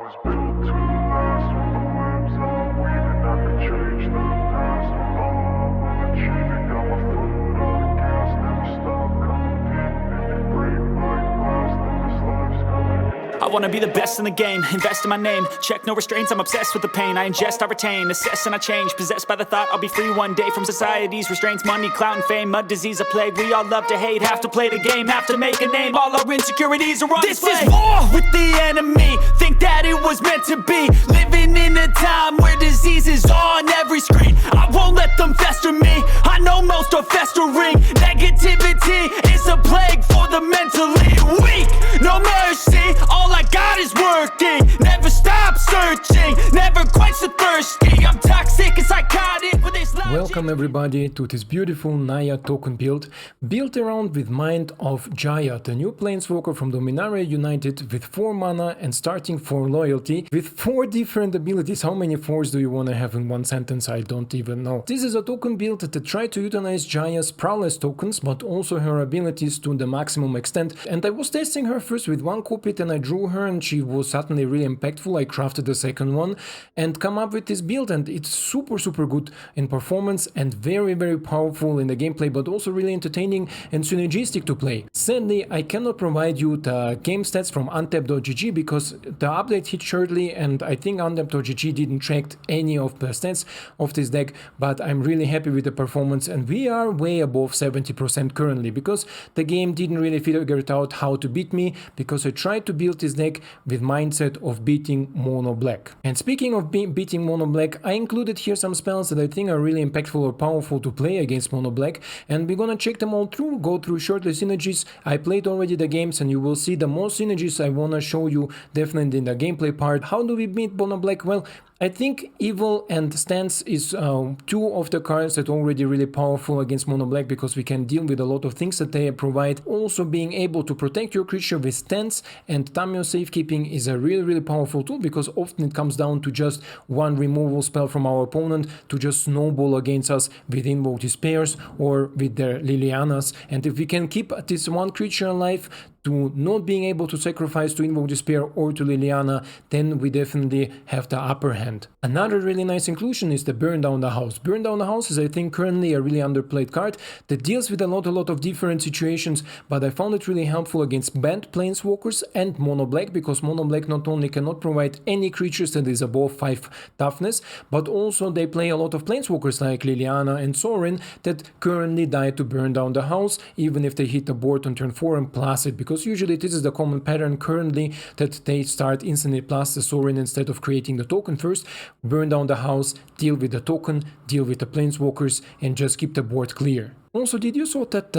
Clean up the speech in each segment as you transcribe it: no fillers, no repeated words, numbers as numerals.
was built to last with the webs I'm weaving. I could change the past with all I'm achieving. Got my foot on the gas, never stop competing. If you break like glass, then this life's gonna end. I wanna be the best in the game, invest in my name. Check no restraints, I'm obsessed with the pain. I ingest, I retain, assess and I change. Possessed by the thought I'll be free one day from society's restraints. Money, clout and fame, a disease, a plague. We all love to hate, have to play the game, have to make a name. All our insecurities are on display. This is war with the enemy, think that it was meant to be. Living in a time where disease is on every screen. I won't let them fester me, I know most are festering. Negativity is a plague for the mentally weak. No mercy, all I got is working. Never stop searching, never quite so thirsty. I'm toxic and psychotic with this logic. Welcome everybody to this beautiful Naya token build, built around with mind of Jaya, the new planeswalker from Dominaria United with 4 mana and starting 4 loyalty, with 4 different abilities. How many 4s do you want to have in one sentence? I don't even know. This is a token build that tried to utilize Jaya's prowess tokens, but also her abilities to the maximum extent. And I was testing her first with 1 copy, and I drew her and she was suddenly really impactful. I crafted the second one and come up with this build, and it's super good in performance and very powerful in the gameplay, but also really entertaining and synergistic to play. Sadly, I cannot provide you the game stats from untap.gg because the update hit shortly and I think untap.gg didn't track any of the stats of this deck, but I'm really happy with the performance and we are way above 70% currently because the game didn't really figure it out how to beat me, because I tried to build this deck with mindset of beating mono black. And speaking of beating mono black, I included here some spells that I think are really impactful or powerful to play against mono black, and we're gonna check them all through, go through shortly synergies. I played already the games and you will see the most synergies I wanna show you definitely in the gameplay part. How do we beat mono black? Well, I think Evil and Stance is 2 of the cards that are already really powerful against mono black, because we can deal with a lot of things that they provide. Also being able to protect your creature with Stance and Tamiyo Safekeeping is a really powerful tool, because often it comes down to just 1 removal spell from our opponent to just snowball against us with Invoke Despairs or with their Lilianas. And if we can keep this 1 creature alive to not being able to sacrifice to Invoke Despair or to Liliana, then we definitely have the upper hand. Another really nice inclusion is the Burn Down the House. Burn Down the House is, I think, currently a really underplayed card that deals with a lot of different situations, but I found it really helpful against banned planeswalkers and mono black, because mono black not only cannot provide any creatures that is above 5 toughness, but also they play a lot of planeswalkers like Liliana and Sorin that currently die to Burn Down the House, even if they hit the board on turn 4 and plus it, because usually this is the common pattern currently, that they start instantly plus the Sorin instead of creating the token first, burn down the house, deal with the token, deal with the planeswalkers, and just keep the board clear. Also, did you saw that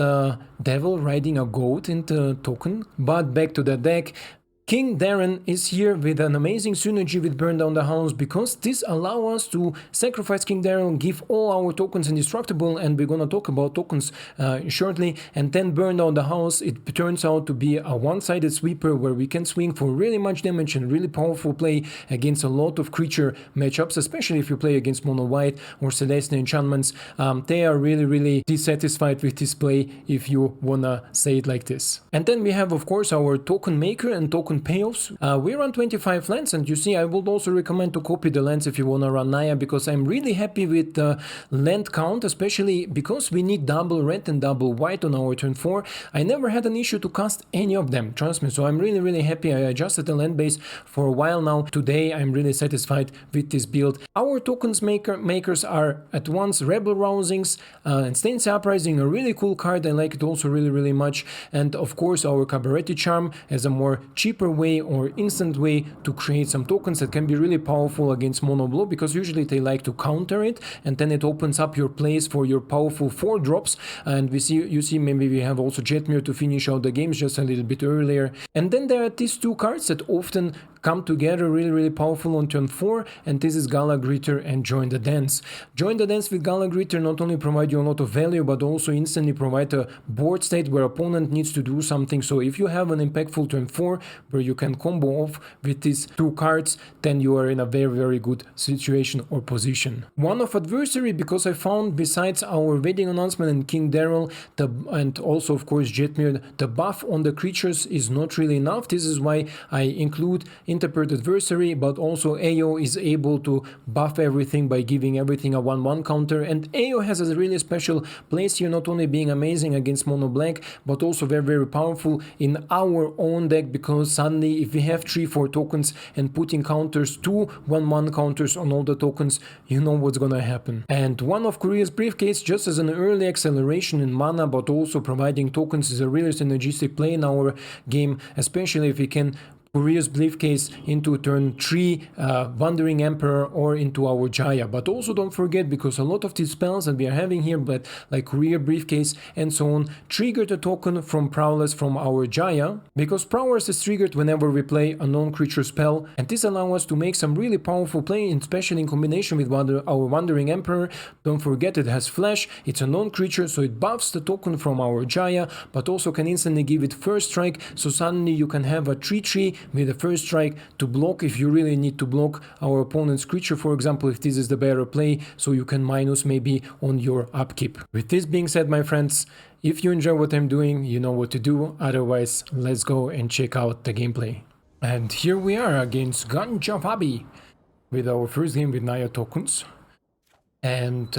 devil riding a goat in the token? But back to the deck. King Darien is here with an amazing synergy with Burn Down the House, because this allows us to sacrifice King Darien, give all our tokens indestructible, and we're gonna talk about tokens shortly, and then Burn Down the House. It turns out to be a one-sided sweeper where we can swing for really much damage and really powerful play against a lot of creature matchups, especially if you play against mono white or Celestial enchantments. They are really dissatisfied with this play, if you wanna say it like this. And then we have, of course, our token maker and token payoffs. We run 25 lands, and you see I would also recommend to copy the lands if you want to run Naya, because I'm really happy with the land count, especially because we need double red and double white on our turn 4. I never had an issue to cast any of them, trust me, so I'm really happy. I adjusted the land base for a while now. Today I'm really satisfied with this build. Our tokens makers are at once Rabble Rousings and Stensia Uprising, a really cool card. I like it also really much, and of course our Cabaretti Charm as a more cheaper way or instant way to create some tokens that can be really powerful against mono blue, because usually they like to counter it, and then it opens up your plays for your powerful 4 drops. And you see maybe we have also Jetmir to finish out the games just a little bit earlier. And then there are these 2 cards that often come together really powerful on turn 4, and this is Gala Greeter and Join the Dance. Join the Dance with Gala Greeter not only provide you a lot of value, but also instantly provide a board state where opponent needs to do something. So if you have an impactful turn 4 where you can combo off with these two cards, then you are in a very good situation or position. One of adversary, because I found besides our wedding announcement and King Daryl and also of course Jetmir, the buff on the creatures is not really enough. This is why I include Interpret Adversary, but also AO is able to buff everything by giving everything a 1/1 counter, and AO has a really special place here, not only being amazing against mono black, but also very powerful in our own deck, because suddenly if we have 3-4 tokens and putting counters, 2 1/1 counters on all the tokens, you know what's gonna happen. And one of Courier's Briefcase, just as an early acceleration in mana, but also providing tokens, is a really synergistic play in our game, especially if we can Courier's Briefcase into turn 3 Wandering Emperor or into our Jaya. But also don't forget, because a lot of these spells that we are having here, but like Courier Briefcase and so on, trigger the token from Prowess from our Jaya, because Prowess is triggered whenever we play a non-creature spell, and this allows us to make some really powerful play, especially in combination with our Wandering Emperor. Don't forget, it has Flash, it's a non-creature, so it buffs the token from our Jaya, but also can instantly give it first strike, so suddenly you can have a 3/3 with a first strike to block if you really need to block our opponent's creature, for example, if this is the better play, so you can minus maybe on your upkeep. With this being said, my friends, if you enjoy what I'm doing, you know what to do. Otherwise, let's go and check out the gameplay. And here we are against Ganjavabi with our first game with Naya tokens. And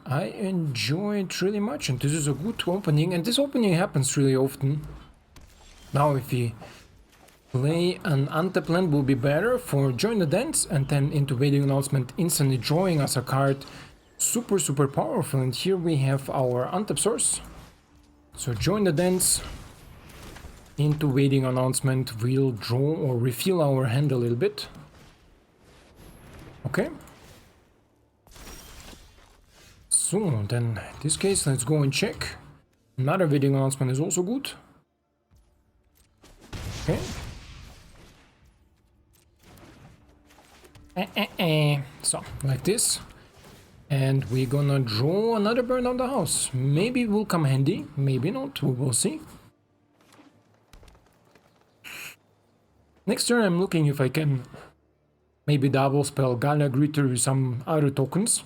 I enjoy it really much, and this is a good opening, and this opening happens really often. Now if we play an untap land will be better for Join the Dance, and then into Wedding Announcement instantly drawing us a card. Super powerful. And here we have our untap source. So Join the Dance into Wedding Announcement, we'll draw or refill our hand a little bit. Okay. So then in this case, let's go and check. Another Wedding Announcement is also good. Okay. So, like this. And we're gonna draw another Burn Down the House. Maybe it will come handy, maybe not, we will see. Next turn I'm looking if I can maybe double spell Gala Greeters with some other tokens.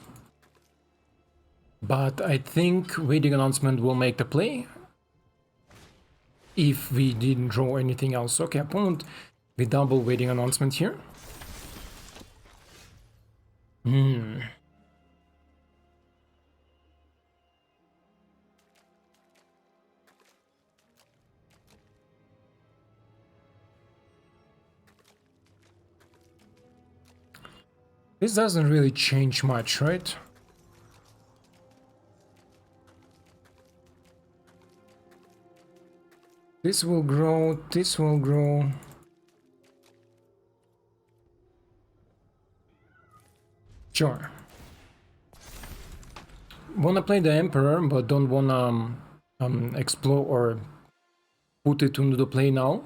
But I think Wedding Announcement will make the play if we didn't draw anything else. Okay, opponent with double Wedding Announcement here. This doesn't really change much, right? This will grow, this will grow. Sure. Wanna play the Emperor, but don't wanna explore or put it into the play now.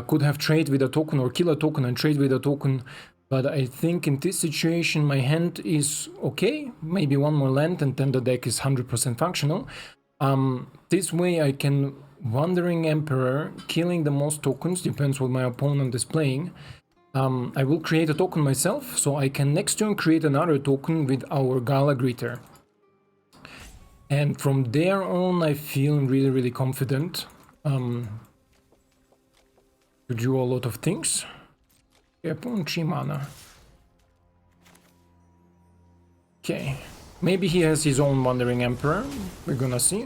Could have trade with a token or kill a token and trade with a token, but I think in this situation my hand is okay. Maybe one more land and then the deck is 100% functional. This way I can Wandering Emperor, killing the most tokens, depends what my opponent is playing. I will create a token myself, so I can next turn create another token with our Gala Greeter. And from there on I feel really confident to do a lot of things. Upon 3 mana. Okay, maybe he has his own Wandering Emperor, we're gonna see.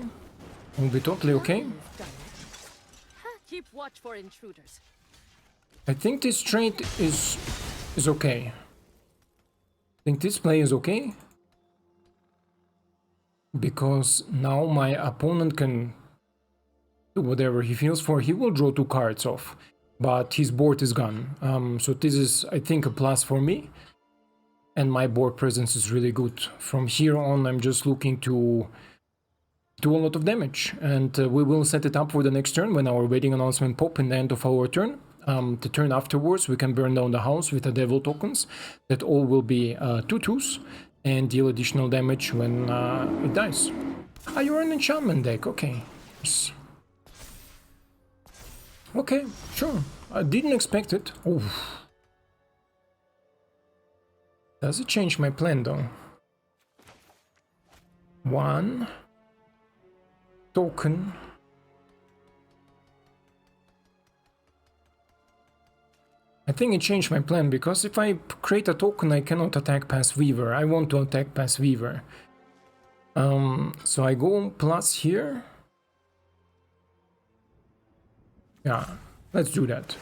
Will be totally okay. Keep watch for intruders. I think this trade is okay. I think this play is okay. Because now my opponent can do whatever he feels for. He will draw 2 cards off, but his board is gone. So this is, I think, a plus for me. And my board presence is really good. From here on, I'm just looking to do a lot of damage. And we will set it up for the next turn when our Wedding Announcement pop in the end of our turn. The turn afterwards, we can burn down the house with the devil tokens. That all will be 2/2s. And deal additional damage when it dies. Ah, you're an enchantment deck, okay. Okay, sure. I didn't expect it. Oh. Does it change my plan though? 1 token. I think it changed my plan because if I create a token I cannot attack past Weaver. I want to attack past Weaver. So I go plus here. Yeah, let's do that.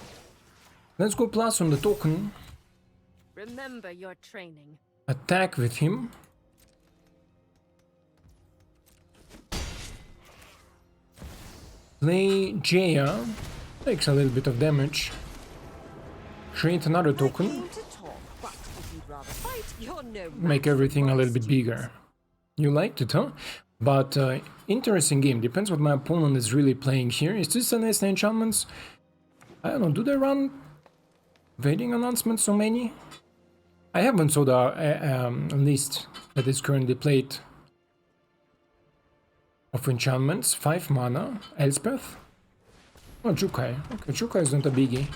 Let's go plus on the token. Remember your training. Attack with him. Play Jaya. Takes a little bit of damage. Create another token. Make everything a little bit bigger. You liked it, huh? But interesting game. Depends what my opponent is really playing here. Is this an SN enchantments? I don't know. Do they run Vading announcements so many? I haven't saw the list that is currently played of enchantments. 5 mana. Elspeth. Oh, Jukai. Okay, Jukai is not a biggie.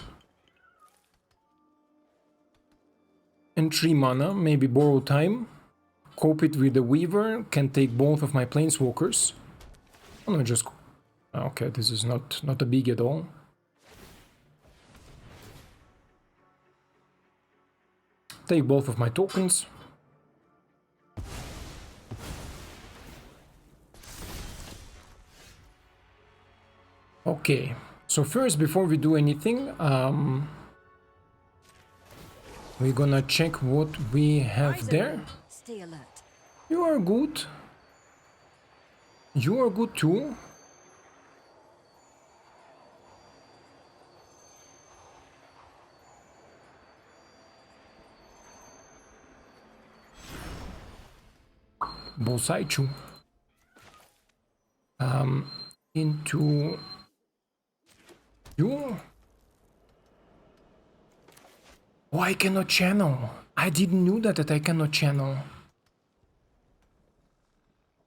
And 3 mana. Maybe borrow time. Cope it with the Weaver. Can take both of my planeswalkers. Oh no, just... Okay, this is not a big at all. Take both of my tokens. Okay, so first, before we do anything, we're gonna check what we have there. Stay alert. You are good. You are good too. Bosaichu. Into you. Oh, I cannot channel. I didn't know that I cannot channel.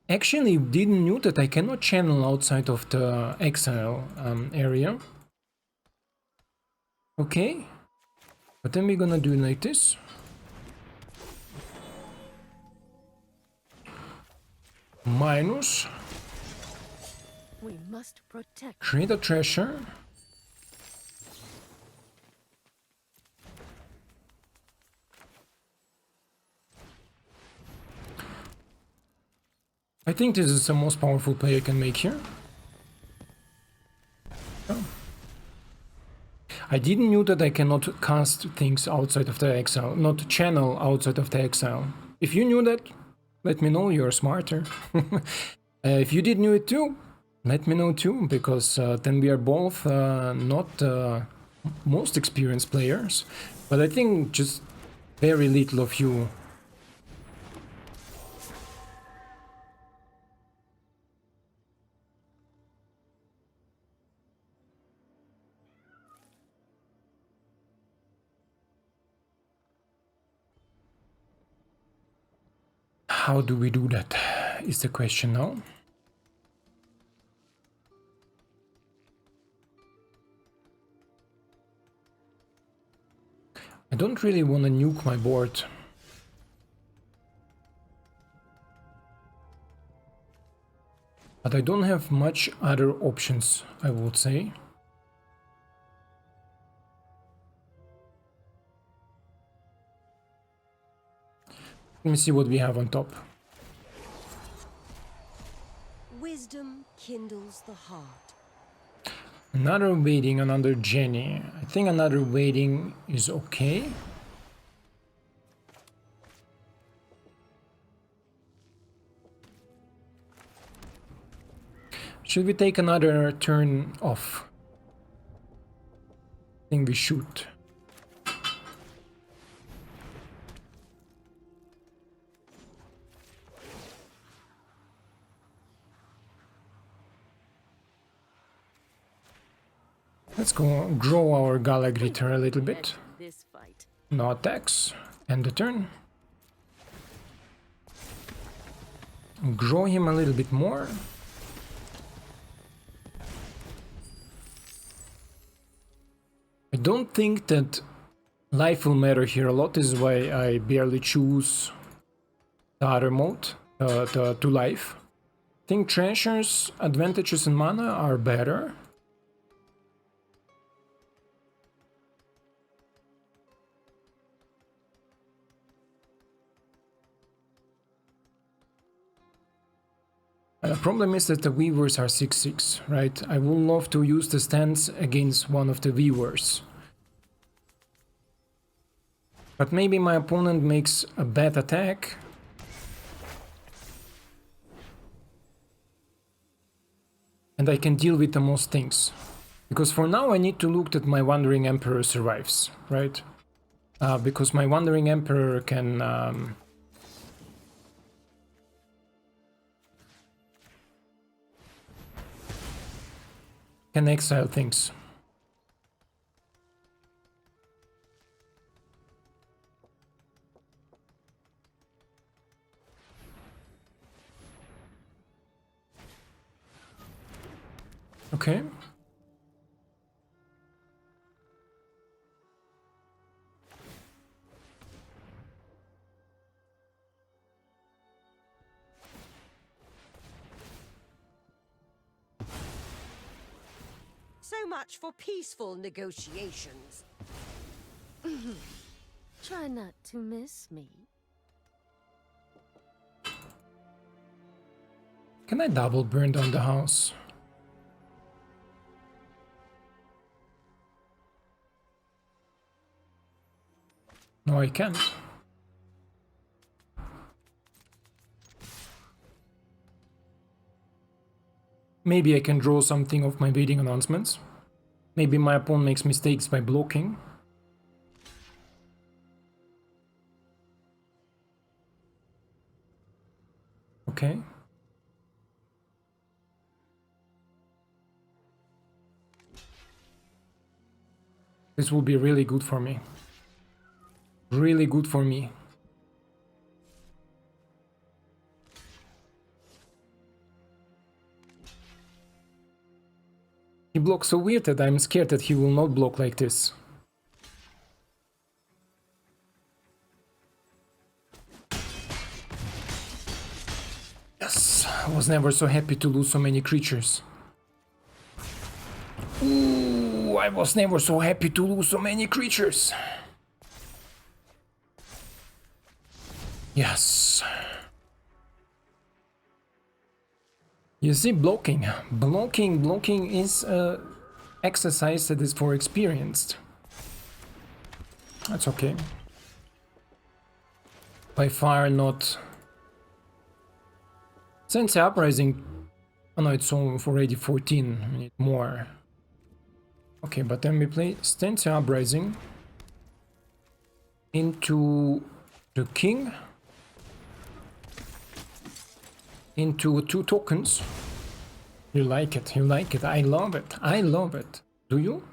Actually, didn't know that I cannot channel outside of the exile area. Okay. But then we're gonna do it like this. Minus. We must protect. Create a treasure. I think this is the most powerful play I can make here. Oh. I didn't know that I cannot cast things outside of the exile, not channel outside of the exile. If you knew that, let me know, you're smarter. If you did know it too, let me know too, because then we are both not most experienced players, but I think just very little of you. How do we do that, is the question now. I don't really want to nuke my board. But I don't have much other options, I would say. Let me see what we have on top. Wisdom kindles the heart. Another waiting, another Jinnie. I think another waiting is okay. Should we take another turn off? I think we should. Let's go grow our Gala Greeter a little bit. This fight. No attacks. End the turn. Grow him a little bit more. I don't think that life will matter here a lot. This is why I barely choose the other mode, to life. I think treasures, advantages and mana are better. The problem is that the weavers are 6/6, right? I would love to use the stance against one of the weavers. But maybe my opponent makes a bad attack. And I can deal with the most things. Because for now I need to look that my Wandering Emperor survives, right? Because my Wandering Emperor can exile things. Okay. So much for peaceful negotiations. Try not to miss me. Can I double burn down the house? No, I can't. Maybe I can draw something of my bidding announcements. Maybe my opponent makes mistakes by blocking. Okay. This will be really good for me. Really good for me. He blocks so weird that I'm scared that he will not block like this. Yes, I was never so happy to lose so many creatures. Ooh, I was never so happy to lose so many creatures. Yes. You see, blocking is a exercise that is for experienced. That's okay. By far not. Stensia Uprising. Oh no, it's already 14. We need more. Okay, but then we play Stensia Uprising into the king. Into 2 tokens. You like it, you like it. I love it, I love it. Do you?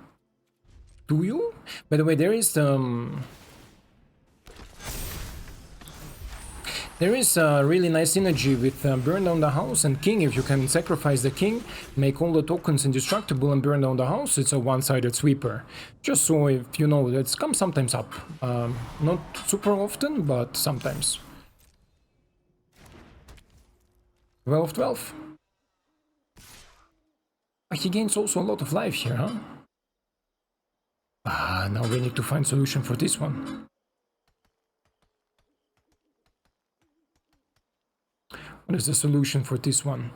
Do you? By the way, there is a really nice synergy with Burn Down the House and King. If you can sacrifice the King, make all the tokens indestructible and burn down the house, it's a one-sided sweeper. Just so if you know, that comes sometimes up. Not super often, but sometimes. 12/12. He gains also a lot of life here, huh? Ah, now we need to find solution for this one. What is the solution for this one?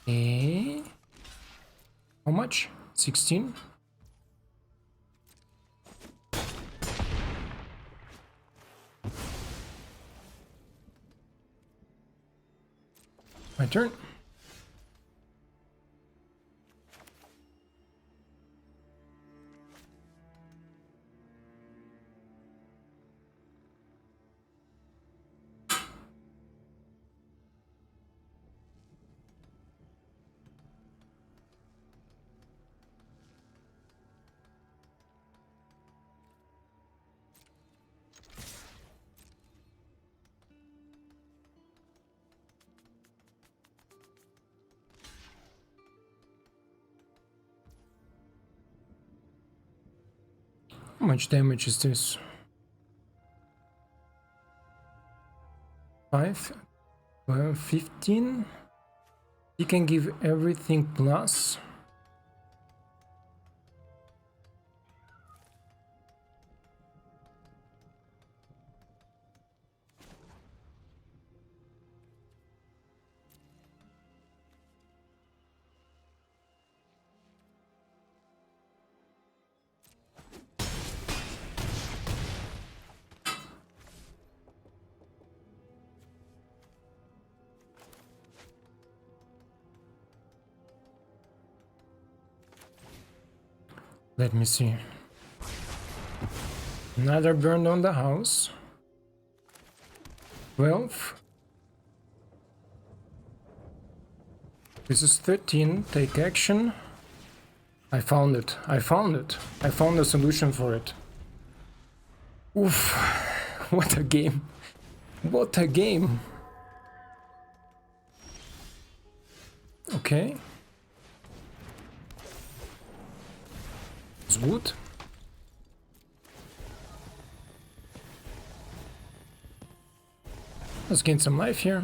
Okay. How much? 16? My turn. How much damage is this? 5, 12, 15. He can give everything plus. Let me see. Another burn on the house. 12. This is 13. Take action. I found it. I found it. I found a solution for it. Oof. What a game. What a game. Okay. It's good. Let's gain some life here.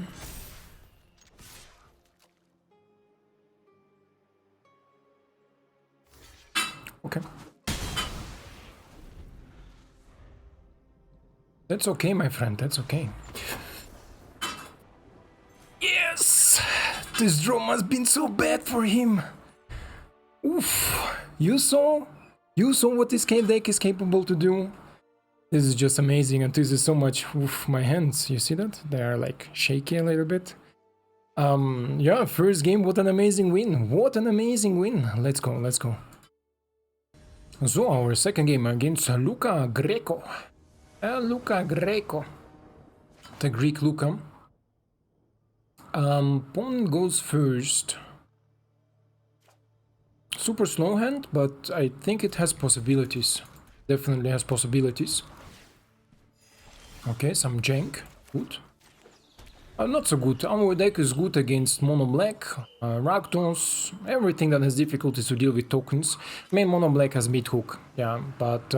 Okay. That's okay, my friend. That's okay. Yes! This draw must have been so bad for him. Oof. You saw what this deck is capable to do. This is just amazing, and this is so much. Oof, my hands, you see that? They are like shaky a little bit. Yeah, first game, what an amazing win. What an amazing win. Let's go, let's go. So, our second game against Luca Greco. Luca Greco. The Greek Luca. Pawn goes first. Super slow hand, but I think it has possibilities. Definitely has possibilities. Okay, some jank. Good. Not so good. Our deck is good against mono black, Rakdos, everything that has difficulties to deal with tokens. Main mono black has mid hook, yeah, but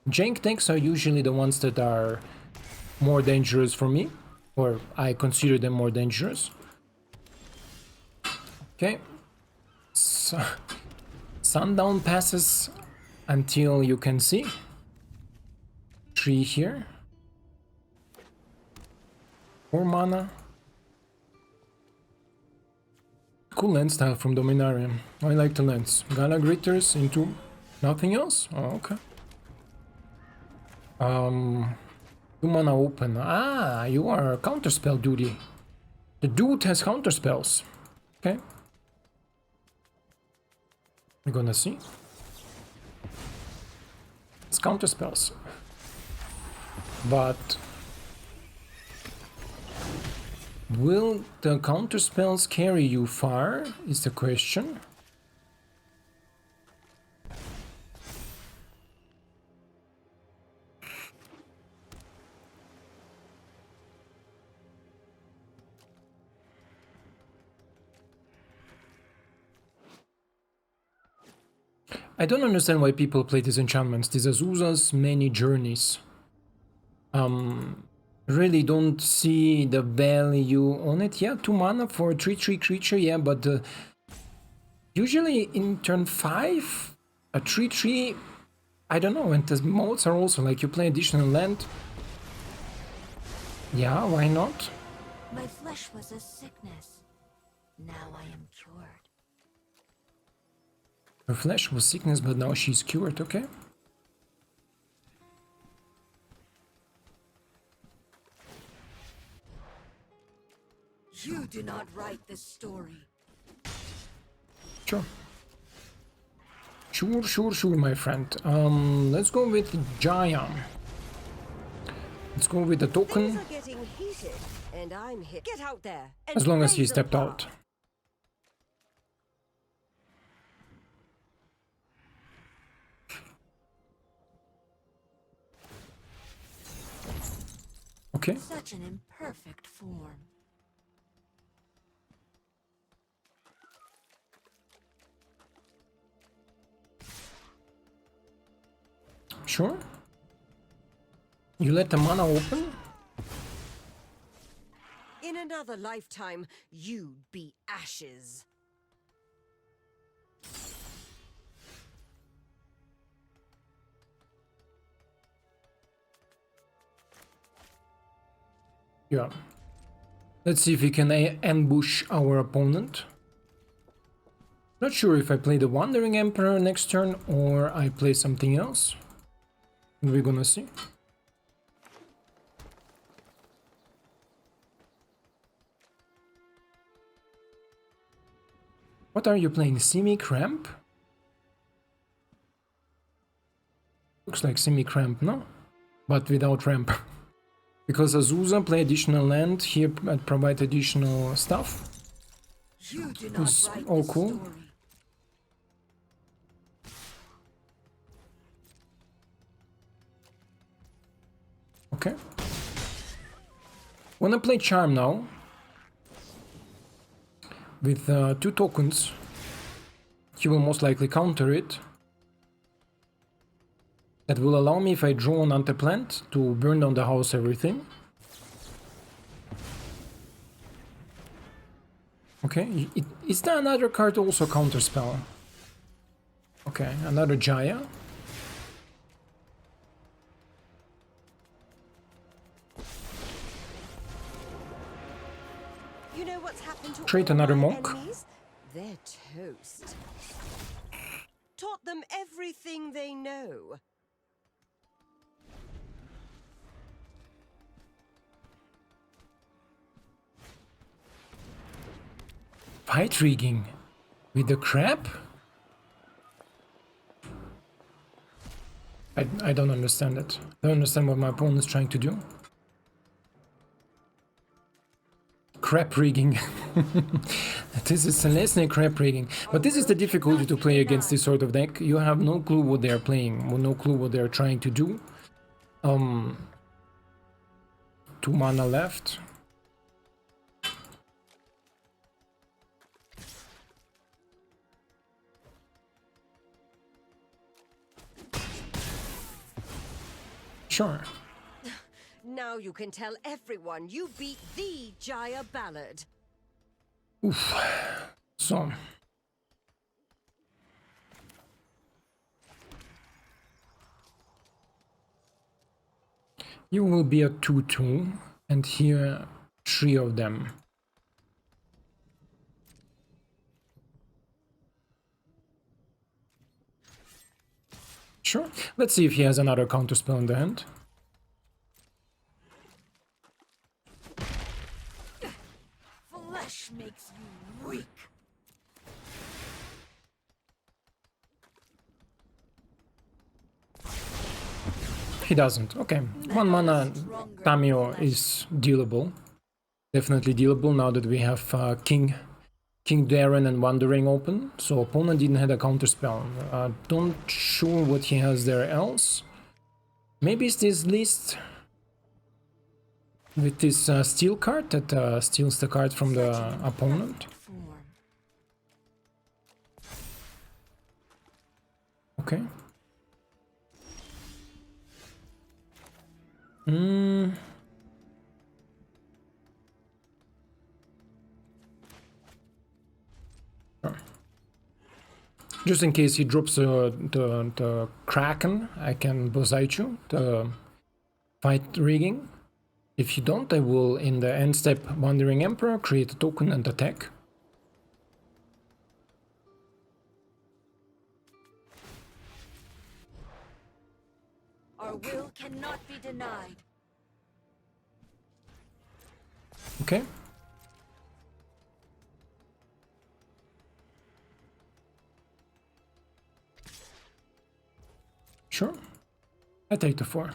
jank decks are usually the ones that are more dangerous for me, or I consider them more dangerous. Okay. So, Sundown passes until you can see. 3 here. 4 mana. Cool land style from Dominaria. I like the lands. Gala Greeters into nothing else? Oh, okay. 2 mana open. Ah, you are counterspell duty. The dude has counterspells. Okay. We're gonna see. It's counterspells. But will the counterspells carry you far, is the question. I don't understand why people play these enchantments, these Azuzas, many journeys. Really don't see the value on it. Yeah, 2 mana for a 3/3 creature, yeah, but usually in turn 5, a 3/3, I don't know, and the modes are also like you play additional land. Yeah, why not? My flesh was a sickness. Now I am cured. Her flesh was sickness, but now she's cured, okay? You do not write this story. Sure. Sure, my friend. Let's go with Jaya. Let's go with the token. Things are getting heated, and I'm hit. Get out there. And As long as he blaze stepped apart. out. Okay. Such an imperfect form. Sure. You let the mana open? In another lifetime, you'd be ashes. Yeah. Let's see if we can ambush our opponent. Not sure if I play the Wandering Emperor next turn or I play something else. We're gonna see. What are you playing? Semi-Cramp? Looks like Semi-Cramp, no? But without ramp. Because Azusa play additional land, here provide additional stuff. You do not It's write all the cool. story. Okay. When I play Charm now, with 2 tokens, he will most likely counter it. That will allow me, if I draw an Anteplant, to burn down the house everything. Okay, is there another card also counterspell? Okay, another Jaya. You know what's happened to Trade all another my monk. enemies? They're toast. Taught them everything they know. Fight rigging with the crab? I don't understand it. I don't understand what my opponent is trying to do. Crap rigging. This is Celestial crap rigging. But this is the difficulty to play against this sort of deck. You have no clue what they're playing, no clue what they're trying to do. 2 mana left. Sure. Now you can tell everyone you beat the Jaya Ballad. Oof. So. You will be a 2-2, and here 3 of them. Sure. Let's see if he has another counterspell in the hand. Flesh makes you weak. He doesn't. Okay. 1 mana Tamiyo is dealable. Definitely dealable now that we have King Darien and Wandering open. So opponent didn't have a counterspell. Don't sure what he has there else. Maybe it's this list with this steal card that steals the card from the opponent. Okay. Just in case he drops the Kraken, I can Bosaichu, the fight rigging. If you don't, I will, in the end step Wandering Emperor, create a token and attack. Our will cannot be denied. Okay. Sure. I take the 4.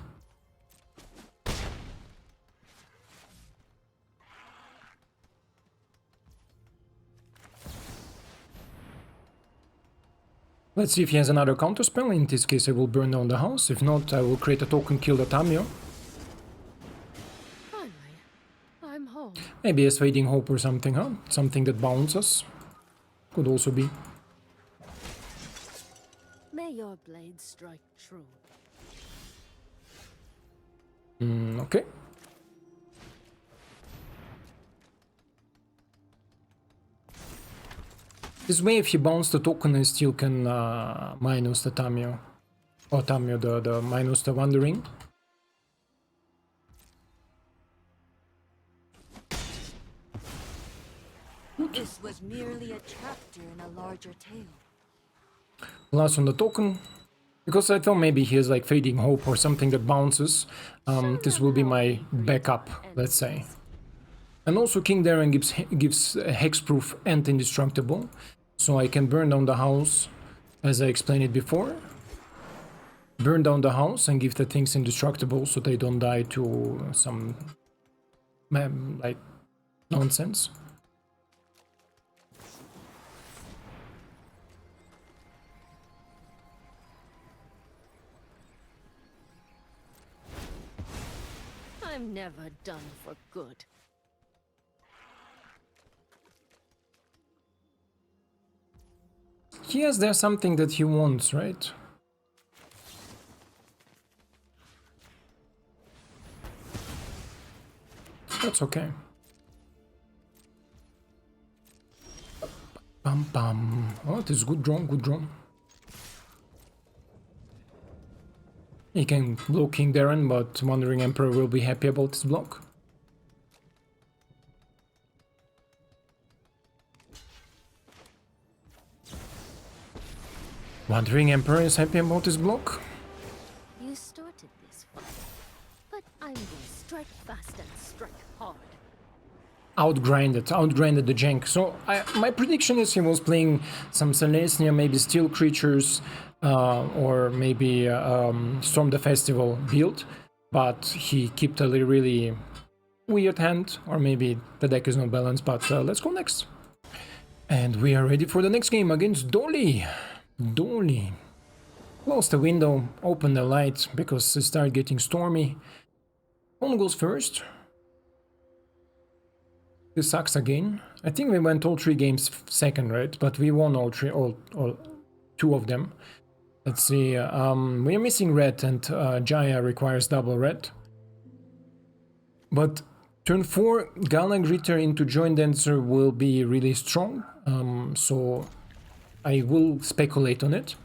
Let's see if he has another counterspell. In this case, I will burn down the house. If not, I will create a token, kill the Tamiyo. Finally, I'm home. Maybe a Fading Hope or something, huh? Something that bounces. Could also be. May your blade strike true. Okay. This way, if he bounces the token, I still can minus the Tamiyo. Or Tamiyo, the minus the Wandering. This was merely a chapter in a larger tale. Plus on the token. Because I thought maybe he has like Fading Hope or something that bounces. This will be my backup, let's say. And also King Darien gives hexproof and indestructible. So I can burn down the house, as I explained it before. Burn down the house and give the things indestructible so they don't die to some like nonsense. I'm never done for good. Yes, there's something that he wants, right? That's okay. Bam bam. Oh, this is good draw, good draw. He can block King Darien, but Wandering Emperor will be happy about this block. Wandering Emperor is happy about this block. You started this fight, but I'm going to strike fast and strike hard. Outgrinded the jank. So my prediction is he was playing some Celestia, maybe Steel Creatures, or maybe Storm the Festival build, but he kept a really weird hand, or maybe the deck is not balanced, but let's go next. And we are ready for the next game against Dolly. Close the window, open the light, because it started getting stormy. One goes first. This sucks again. I think we went all 3 games second, right? But we won all 2 of them. Let's see. We are missing red, and Jaya requires double red. But turn 4, Gala Greeter into Joint Dancer will be really strong. So I will speculate on it.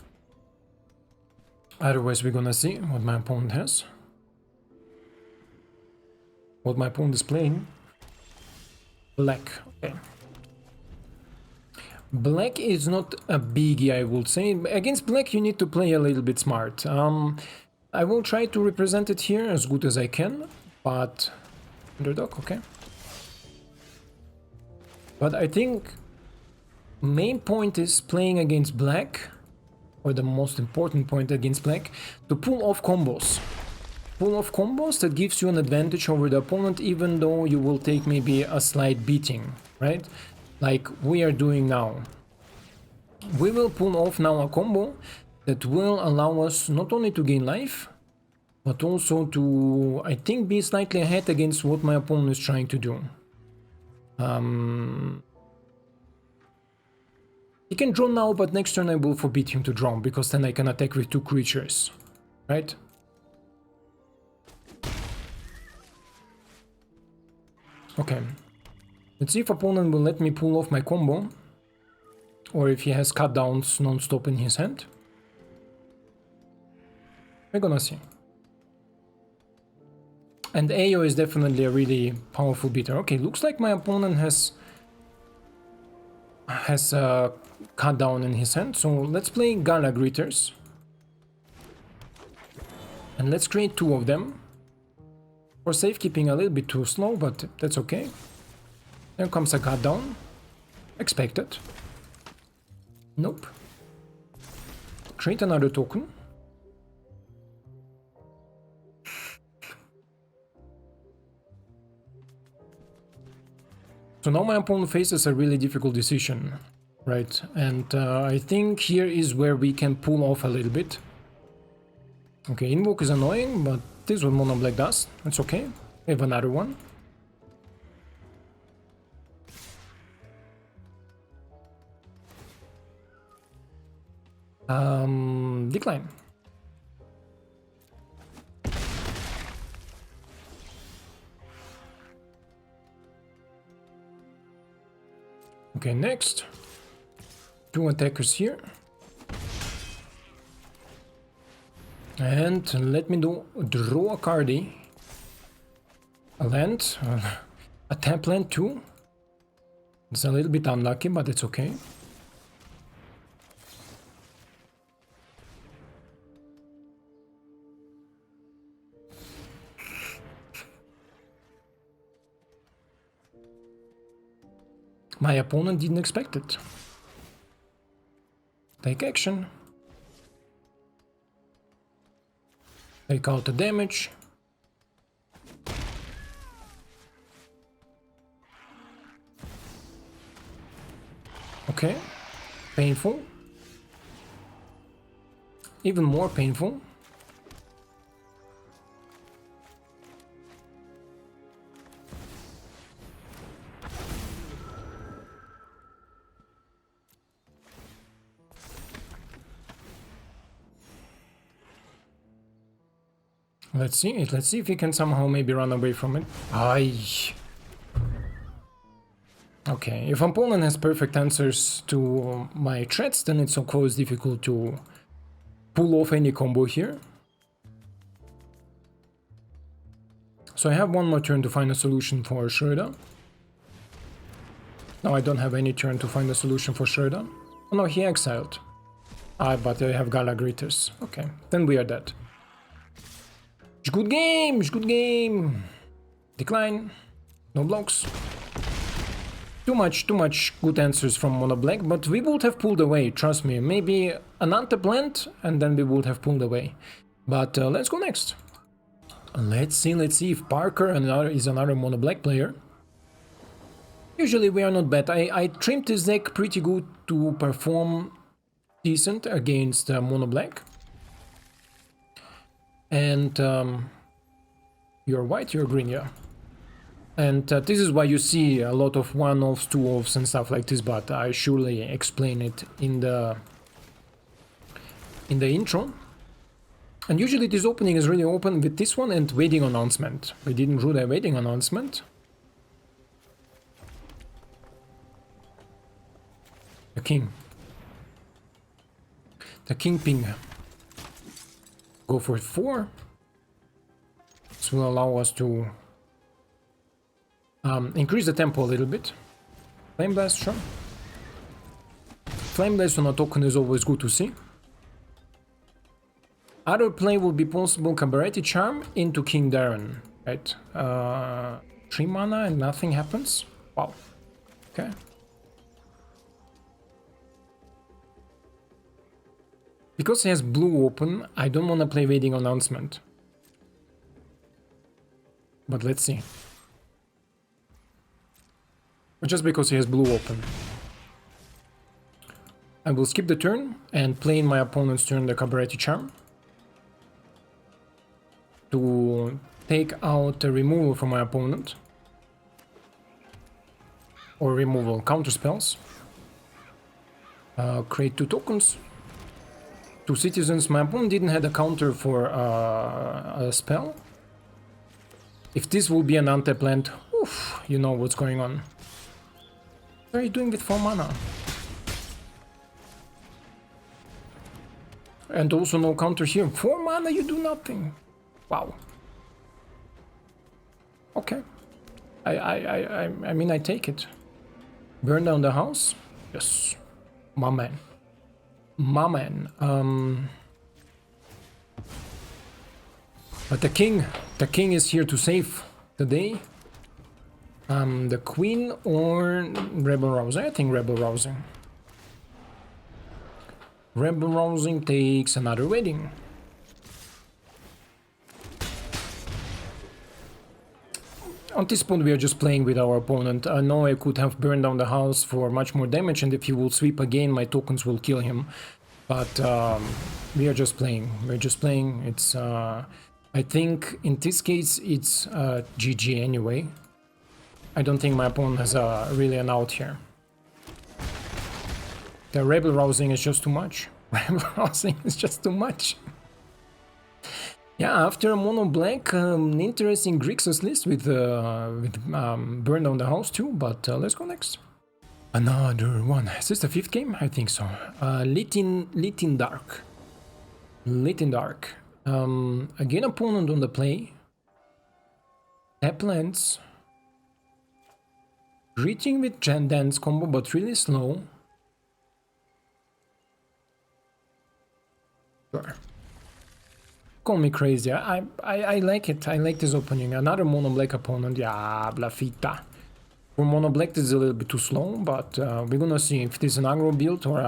Otherwise, we're gonna see what my opponent has. What my opponent is playing. Black. Okay. Black is not a biggie, I would say. Against black, you need to play a little bit smart. I will try to represent it here as good as I can, but underdog, okay. But I think main point is playing against black, or the most important point against black, to pull off combos. Pull off combos that gives you an advantage over the opponent, even though you will take maybe a slight beating, right? Like we are doing now. We will pull off now a combo that will allow us not only to gain life, but also to, I think, be slightly ahead against what my opponent is trying to do. He can draw now, but next turn I will forbid him to draw, because then I can attack with 2 creatures, right? Okay, let's see if opponent will let me pull off my combo, or if he has cut downs non-stop in his hand. We're gonna see. And AO is definitely a really powerful beater. Okay, looks like my opponent has cut down in his hand, so let's play Gala Greeters. And let's create 2 of them. For safekeeping a little bit too slow, but that's okay. There comes a cut down. Expected. Nope. Create another token. So now my opponent faces a really difficult decision, right? And I think here is where we can pull off a little bit. Okay, Invoke is annoying, but this is what Mono Black does. It's okay. We have another one. Decline. Okay, next. 2 attackers here. And let me draw a cardy. A land. A tap land too. It's a little bit unlucky, but it's okay. My opponent didn't expect it. Take action. Take out the damage. Okay. Painful. Even more painful. Let's see if we can somehow maybe run away from it. Aye. Okay, if opponent has perfect answers to my threats, then it's of course difficult to pull off any combo here. So I have one more turn to find a solution for Shurda. No, I don't have any turn to find a solution for Shurda. Oh no, he exiled. But I have Gala Greeters. Okay, then we are dead. Good game, good game. Decline. No blocks. Too much good answers from Mono Black, but we would have pulled away, trust me. Maybe an Anteplant, and then we would have pulled away. But let's go next. Let's see if Parker is another Mono Black player. Usually we are not bad. I trimmed this deck pretty good to perform decent against Mono Black. And you're white, you're green, yeah. And this is why you see a lot of 1-offs, 2-offs and stuff like this, but I surely explain it in the intro. And usually this opening is really open with this one and waiting announcement. We didn't do the waiting announcement. The king. The king ping. Go for 4. This will allow us to increase the tempo a little bit. Flame Blast, sure. Flame Blast on a token is always good to see. Other play will be possible Cabaretti Charm into King Darien, right? 3 mana and nothing happens? Wow. Okay. Because he has blue open, I don't want to play Waiting Announcement. But let's see. But just because he has blue open. I will skip the turn and play in my opponent's turn the Cabaretti Charm. To take out a removal from my opponent. Or removal counter spells. Create 2 tokens. 2 citizens. My opponent didn't have a counter for a spell. If this will be an Anteplant, oof, you know what's going on. What are you doing with 4 mana? And also no counter here. 4 mana, you do nothing. Wow. Okay. I mean, I take it. Burn down the house? Yes. My man. My man. But the king is here to save the day. The queen or Rabble Rousing? I think Rabble Rousing. Rabble Rousing takes another wedding. On this point we are just playing with our opponent. I know I could have burned down the house for much more damage, and if he will sweep again my tokens will kill him. But we are just playing. We're just playing. It's I think in this case it's GG anyway. I don't think my opponent has really an out here. The Rabble Rousing is just too much. Rabble Rousing is just too much. Yeah, after Mono Black, interesting Grixis list with Burn Down the House too, but let's go next. Another one. Is this the 5th game? I think so. Lit in Dark. Lit in Dark. Again, opponent on the play. Tap lands. Reaching with Dance combo, but really slow. Sure. Call me crazy. I like it. I like this opening. Another mono black opponent. Yeah, Blafita. For mono black, this is a little bit too slow, but we're gonna see if this is an aggro build or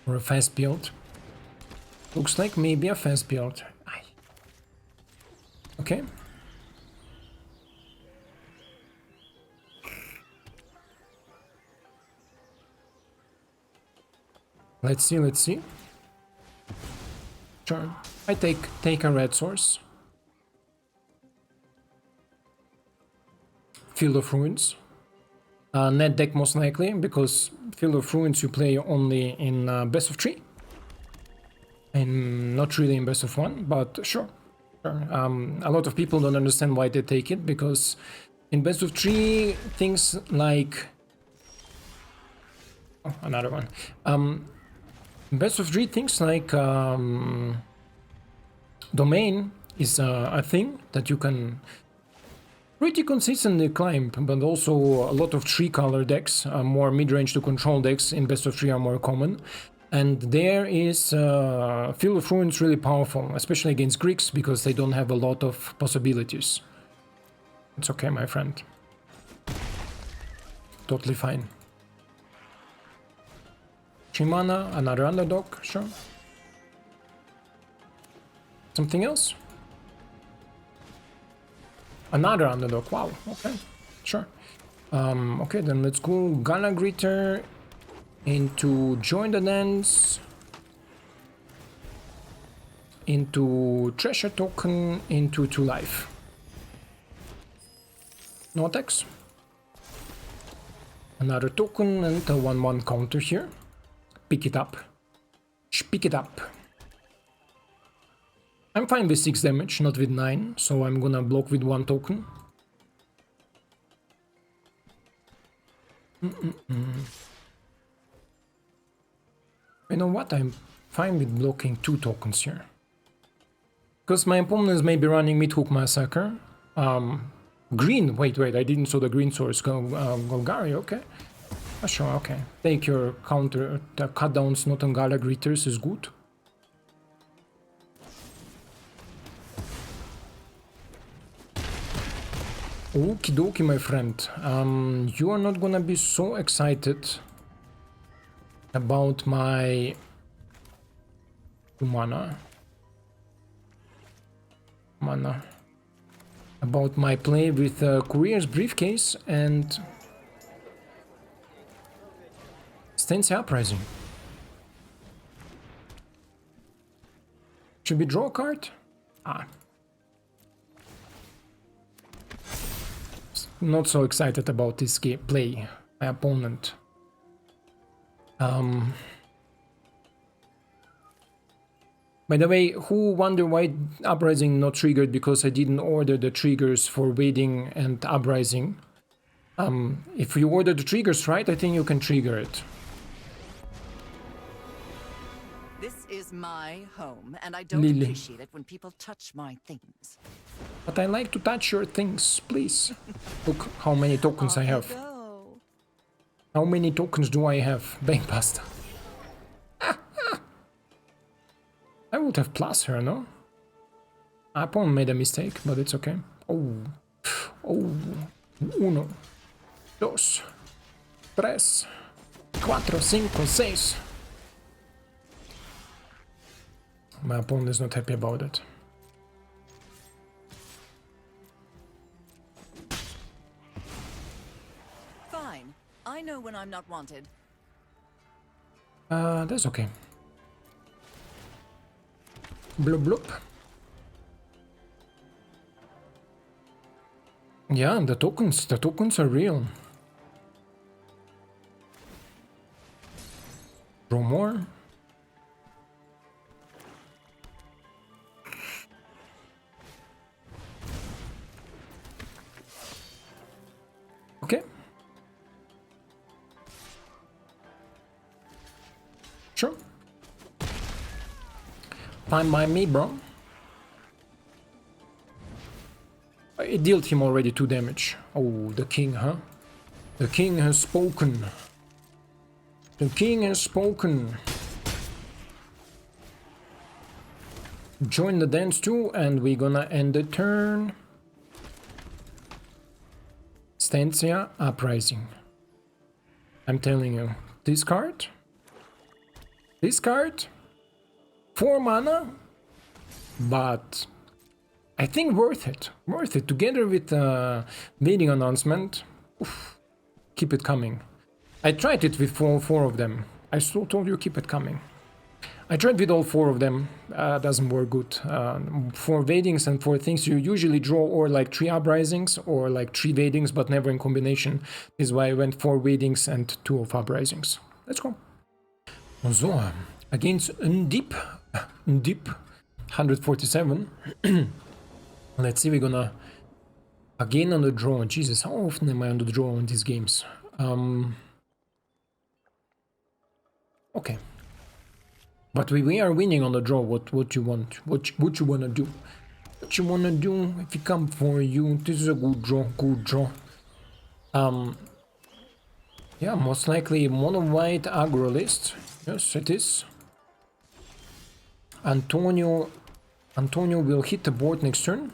a fast build. Looks like maybe a fast build. Aye. Okay. Let's see, let's see. Sure. I take a red source. Field of Ruins. Net deck most likely, because Field of Ruins you play only in best of 3. And not really in best of 1, but sure. A lot of people don't understand why they take it, because in best of 3 things like... Oh, another one. Best of 3 things like Domain is a thing that you can pretty consistently climb, but also a lot of 3-color decks, more mid-range to control decks in best of 3 are more common. And there is Field of Ruins really powerful, especially against Greeks, because they don't have a lot of possibilities. It's okay, my friend. Totally fine. Shimana, another underdog, sure. Something else? Another underdog, wow, okay, sure. Okay, then let's go Gala Greeter into Join the Dance, into Treasure Token, into 2 life. No attacks. Another token and a 1/1 counter here. Pick it up. Pick it up. I'm fine with 6 damage, not with 9, so I'm gonna block with 1 token. You know what? I'm fine with blocking 2 tokens here. Because my opponents may be running Midhook Massacre. Green, wait, I didn't saw the green source. Golgari, okay. Sure, okay. Take your counter, the cutdowns not on Gala Greeters is good. Okie dokie, my friend. You are not gonna be so excited about my mana. About my play with Courier's Briefcase and Stensia Uprising. Should we draw a card? Not so excited about this game play, my opponent. By the way, who wonder why Uprising not triggered because I didn't order the triggers for Wading and Uprising? If you order the triggers right, I think you can trigger it. This is my home, and I don't Lily. appreciate it when people touch my things. But I like to touch your things, please. Look how many tokens I have. How many tokens do I have? Bang pasta. I would have plus her, no? Opponent made a mistake, but it's okay. Oh. 1, 2, 3, 4, 5, 6. My opponent is not happy about it. Fine. I know when I'm not wanted. That's okay. Bloop bloop. Yeah, the tokens are real. Draw more. Okay. Sure. Fine by me, bro. It dealt him already 2 damage. Oh, the king, huh? The king has spoken. The king has spoken. Join the dance too, and we're gonna end the turn. Stensia Uprising. I'm telling you, this card, 4 mana, but I think worth it. Together with meeting announcement. Oof, keep it coming. I tried it with all 4 of them. I still told you keep it coming. I tried with all 4 of them. Doesn't work good. 4 Vadings and 4 things you usually draw, or like 3 Uprisings or like 3 Vadings, but never in combination. This is why I went 4 Vadings and 2 of Uprisings. Let's go. So, against Deep 147. Let's see, we're gonna again on the draw. Jesus, how often am I on the draw in these games? Okay. But we are winning on the draw. What you want? What you wanna do? What you wanna do? If you come for you, this is a good draw. Good draw. Yeah, most likely mono white aggro list. Yes, it is. Antonio will hit the board next turn.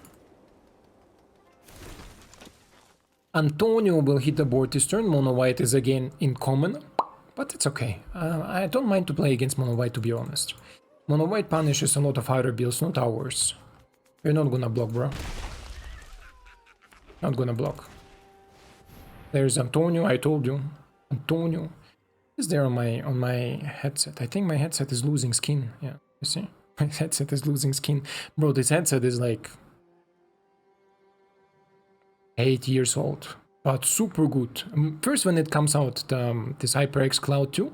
Antonio will hit the board this turn. Mono white is again in common. But it's okay. I don't mind to play against mono white, to be honest. Mono white punishes a lot of higher builds, not ours. You're not gonna block, bro. Not gonna block. There's Antonio, I told you. Antonio is there on my headset. I think my headset is losing skin. Yeah, you see? My headset is losing skin. Bro, this headset is like 8 years old. But super good. First, when it comes out, this HyperX Cloud 2,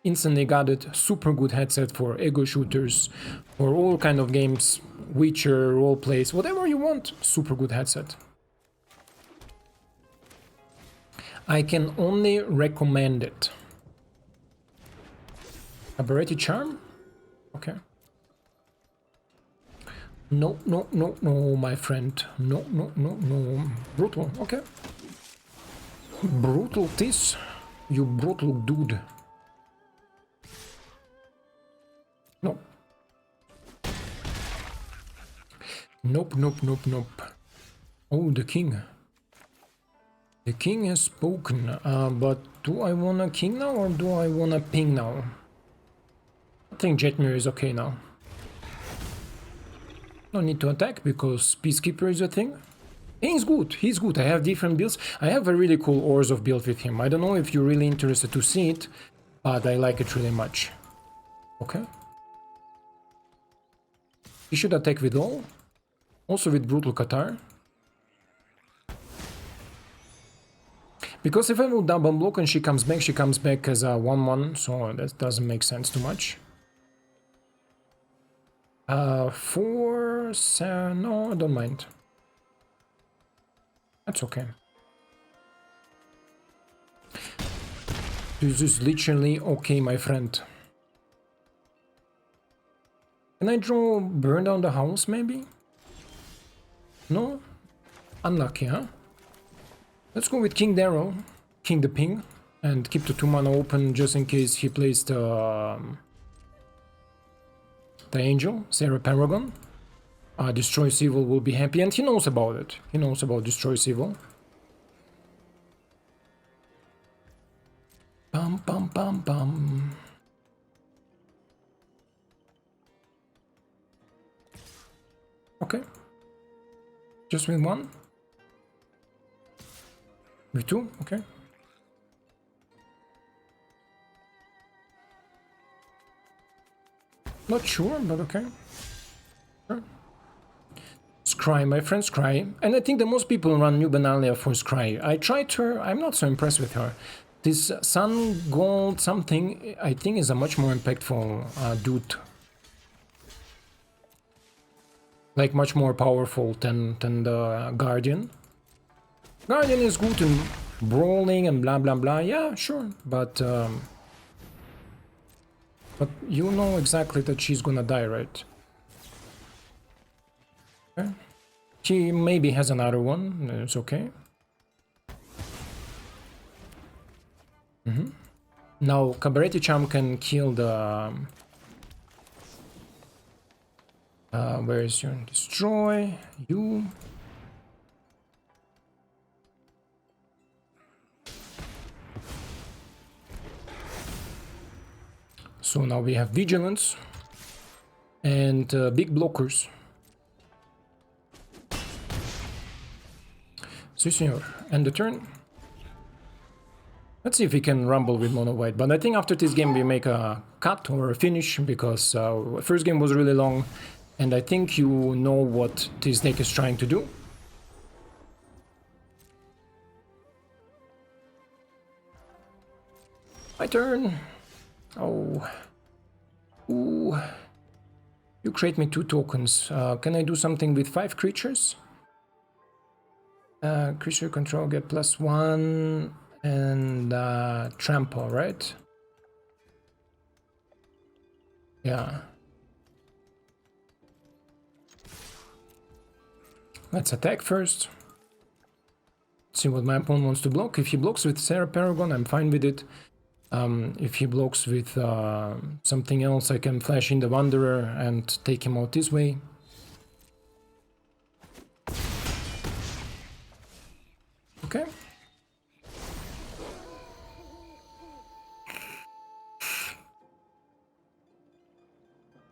instantly got it. Super good headset for ego shooters, for all kind of games, Witcher, role plays, whatever you want. Super good headset. I can only recommend it. Cabaretti Charm? Okay. No, my friend. No. Brutal, okay. Brutal this, you brutal dude. No. Nope. Oh, the king. The king has spoken, but do I want a king now or do I want a ping now? I think Jetmir is okay now. No need to attack because Peacekeeper is a thing. He's good. I have different builds. I have a really cool Ores of build with him. I don't know if you're really interested to see it, but I like it really much. Okay. He should attack with all. Also with Brutal Qatar. Because if I will double block and she comes back as a 1-1, so that doesn't make sense too much. 4, 7, no, I don't mind. That's okay. This is literally okay, my friend. Can I draw Burn Down the House, maybe? No? Unlucky, huh? Let's go with King Darrow, King the Ping, and keep the 2 mana open just in case he plays the Angel, Sarah Paragon. Destroy Evil will be happy, and he knows about it. He knows about Destroy Evil. Bum. Okay. Just with 1. With 2, okay. Not sure, but okay. Sure. Scry, my friend Scry. And I think that most people run New Benalia for Scry. I tried her, I'm not so impressed with her. This Sun Gold something, I think, is a much more impactful dude. Like, much more powerful than the Guardian. Guardian is good in brawling and blah blah blah, yeah, sure, but But you know exactly that she's gonna die, right? Okay. She maybe has another one, it's okay. Now, Cabaretti Charm can kill the... where is your destroy? You... So now we have Vigilance and big blockers. Si, senor. And the turn. Let's see if we can rumble with mono white, but I think after this game we make a cut or a finish, because first game was really long, and I think you know what this deck is trying to do. My turn. Oh. Ooh. You create me 2 tokens. Can I do something with 5 creatures? Creature control get +1 and trample, right? Yeah. Let's attack first. See what my opponent wants to block. If he blocks with Sarah Paragon, I'm fine with it. If he blocks with something else, I can flash in the Wanderer and take him out this way. Okay.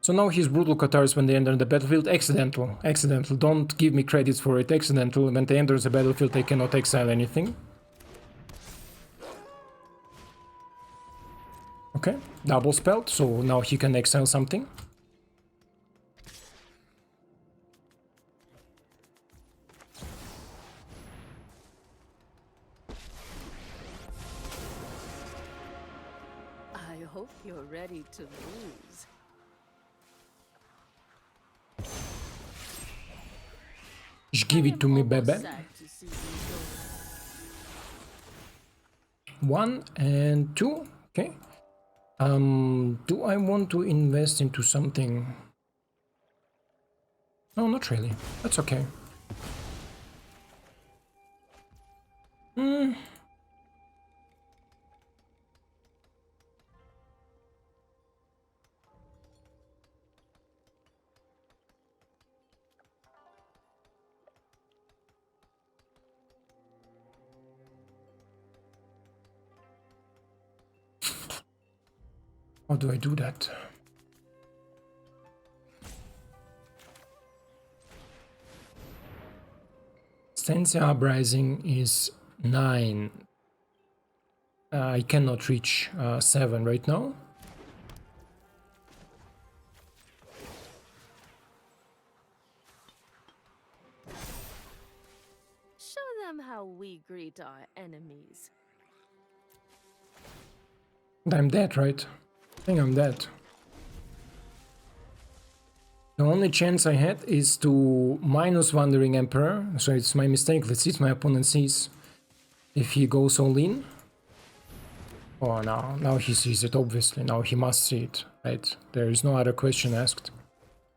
So now his Brutal Catars when they enter the battlefield. Accidental. Accidental. Don't give me credits for it. Accidental. When they enter the battlefield, they cannot exile anything. Okay. Double spelled, so now he can exile something. I hope you're ready to lose. Just give it to me, baby. Sad to see you go. 1 and 2. Okay. Do I want to invest into something? No, not really. That's okay. How do I do that? Stensia Uprising is 9. I cannot reach 7 right now. Show them how we greet our enemies. I'm dead, right? I think I'm dead. The only chance I had is to minus Wandering Emperor, so it's my mistake. Let's see if my opponent sees. If he goes all in. Oh, now he sees it, obviously. Now he must see it, right? There is no other question asked.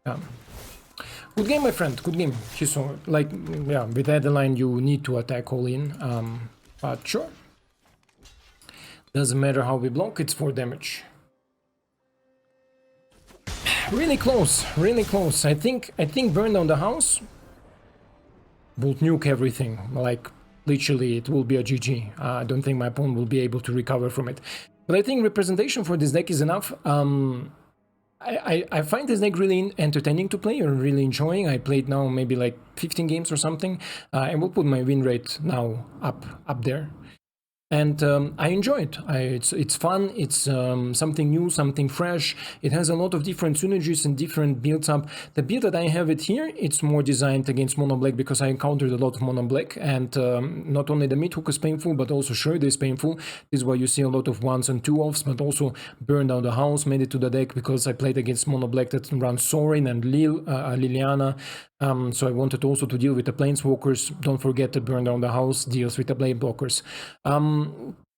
Yeah. Good game, my friend, good game. He saw, like, yeah, with Adeline you need to attack all in, but sure. Doesn't matter how we block, it's 4 damage. Really close, really close. I think burn down the house will nuke everything. Like, literally, it will be a GG. I don't think my opponent will be able to recover from it. But I think representation for this deck is enough. I find this deck really entertaining to play, or really enjoying. I played now maybe like 15 games or something. I will put my win rate now up there. And I enjoy it. It's fun, it's something new, something fresh. It has a lot of different synergies and different builds up. The build that I have it here, it's more designed against mono black, because I encountered a lot of mono black, and not only the mid hook is painful, but also Shred is painful. This is why you see a lot of 1s and 2-offs, but also Burn Down the House made it to the deck, because I played against mono black that runs Sorin and Liliana. So I wanted also to deal with the Planeswalkers. Don't forget to Burn Down the House deals with the Blade Blockers.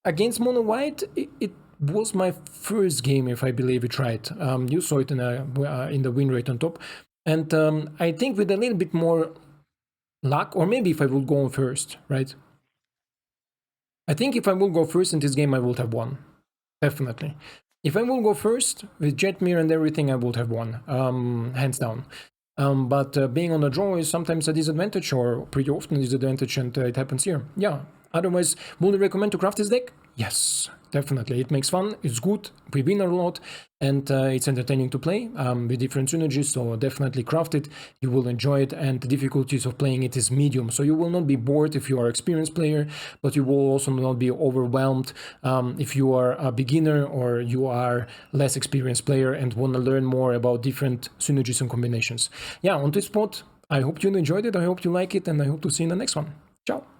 Against mono white, it was my first game, if I believe it right. You saw it in the win rate on top. And I think with a little bit more luck, or maybe if I would go on first, right? I think if I will go first in this game, I would have won. Definitely. If I will go first with Jetmir and everything, I would have won, hands down. But being on a draw is sometimes a disadvantage, or pretty often a disadvantage, and it happens here. Yeah. Otherwise, would you recommend to craft this deck? Yes, definitely. It makes fun, it's good, we win a lot, and it's entertaining to play with different synergies, so definitely craft it, you will enjoy it, and the difficulties of playing it is medium, so you will not be bored if you are an experienced player, but you will also not be overwhelmed if you are a beginner or you are less experienced player and want to learn more about different synergies and combinations. Yeah, on this spot, I hope you enjoyed it, I hope you like it, and I hope to see you in the next one. Ciao!